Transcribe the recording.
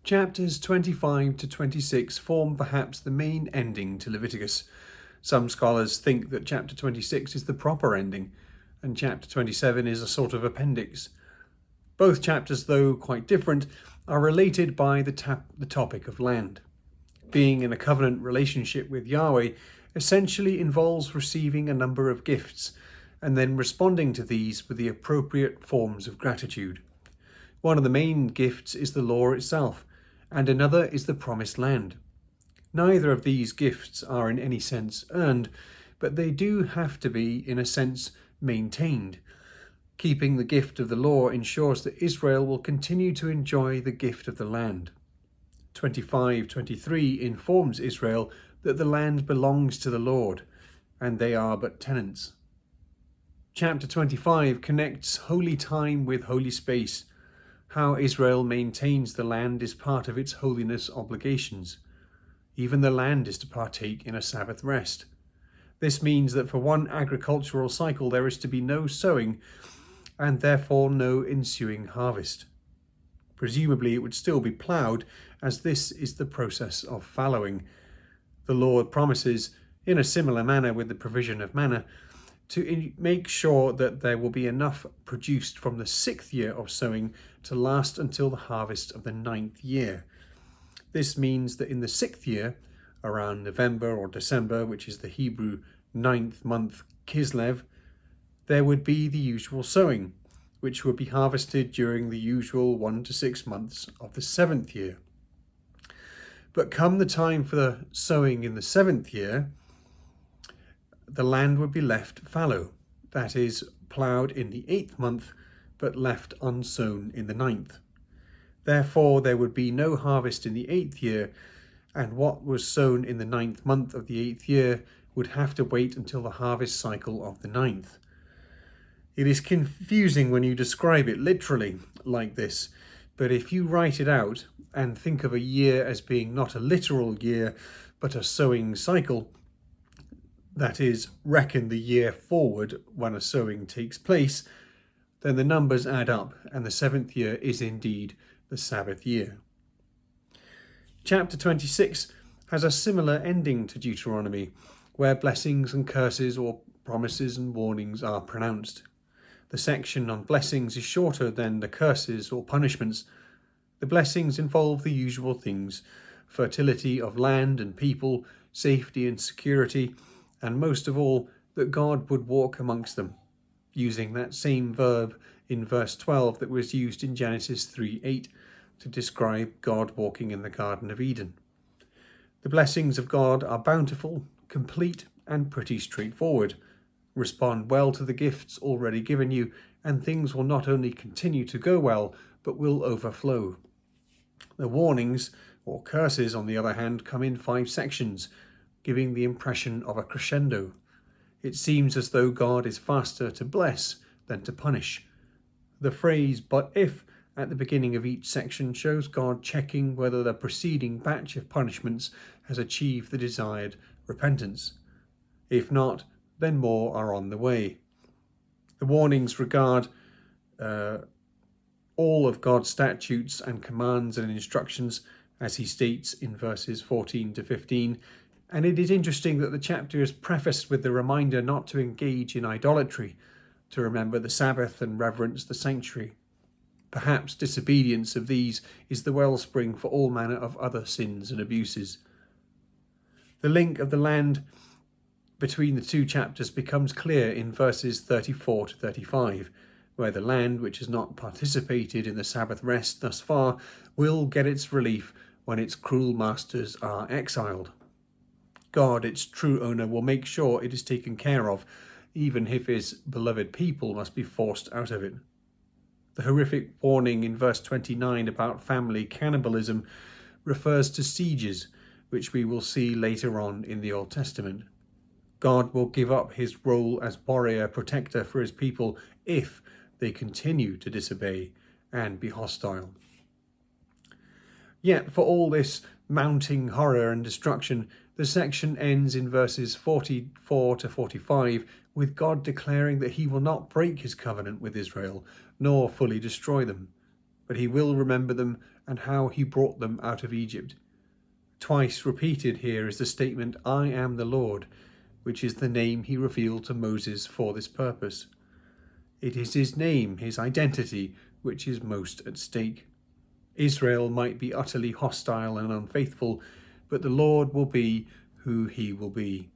Chapters 25 to 26 form perhaps the main ending to Leviticus. Some scholars think that chapter 26 is the proper ending, and chapter 27 is a sort of appendix. Both chapters, though quite different, are related by the topic of land. Being in a covenant relationship with Yahweh essentially involves receiving a number of gifts, and then responding to these with the appropriate forms of gratitude. One of the main gifts is the law itself, and another is the promised land. Neither of these gifts are in any sense earned, but they do have to be, in a sense, maintained. Keeping the gift of the law ensures that Israel will continue to enjoy the gift of the land. 25:23 informs Israel that the land belongs to the Lord, and they are but tenants. Chapter 25 connects holy time with holy space. How Israel maintains the land is part of its holiness obligations. Even the land is to partake in a Sabbath rest. This means that for one agricultural cycle there is to be no sowing, and therefore no ensuing harvest. Presumably it would still be ploughed, as this is the process of fallowing. The Lord promises, in a similar manner with the provision of manna, to make sure that there will be enough produced from the 6th year of sowing to last until the harvest of the 9th year. This means that in the 6th year, around November or December, which is the Hebrew 9th month Kislev, there would be the usual sowing, which would be harvested during the usual 1 to 6 months of the 7th year. But come the time for the sowing in the 7th year, the land would be left fallow, that is, ploughed in the 8th month, but left unsown in the 9th. Therefore, there would be no harvest in the 8th year, and what was sown in the 9th month of the 8th year would have to wait until the harvest cycle of the 9th. It is confusing when you describe it literally like this, but if you write it out and think of a year as being not a literal year, but a sowing cycle, that is, reckon the year forward when a sowing takes place, then the numbers add up, and the 7th year is indeed the Sabbath year. Chapter 26 has a similar ending to Deuteronomy, where blessings and curses or promises and warnings are pronounced. The section on blessings is shorter than the curses or punishments. The blessings involve the usual things: fertility of land and people, safety and security, and most of all, that God would walk amongst them, using that same verb in verse 12 that was used in Genesis 3:8 to describe God walking in the Garden of Eden. The blessings of God are bountiful, complete, and pretty straightforward. Respond well to the gifts already given you, and things will not only continue to go well, but will overflow. The warnings, or curses, on the other hand, come in 5 sections, giving the impression of a crescendo. It seems as though God is faster to bless than to punish. The phrase "but if" at the beginning of each section shows God checking whether the preceding batch of punishments has achieved the desired repentance. If not, then more are on the way. The warnings regard all of God's statutes and commands and instructions, as he states in verses 14 to 15, and it is interesting that the chapter is prefaced with the reminder not to engage in idolatry, to remember the Sabbath and reverence the sanctuary. Perhaps disobedience of these is the wellspring for all manner of other sins and abuses. The link of the land between the 2 chapters becomes clear in verses 34 to 35, where the land which has not participated in the Sabbath rest thus far will get its relief when its cruel masters are exiled. God, its true owner, will make sure it is taken care of, even if his beloved people must be forced out of it. The horrific warning in verse 29 about family cannibalism refers to sieges, which we will see later on in the Old Testament. God will give up his role as warrior protector for his people if they continue to disobey and be hostile. Yet for all this mounting horror and destruction, the section ends in verses 44 to 45 with God declaring that he will not break his covenant with Israel, nor fully destroy them. but he will remember them and how he brought them out of Egypt. Twice repeated here is the statement, I am the Lord, which is the name he revealed to Moses for this purpose. It is his name, his identity, which is most at stake. Israel might be utterly hostile and unfaithful, but the Lord will be who he will be.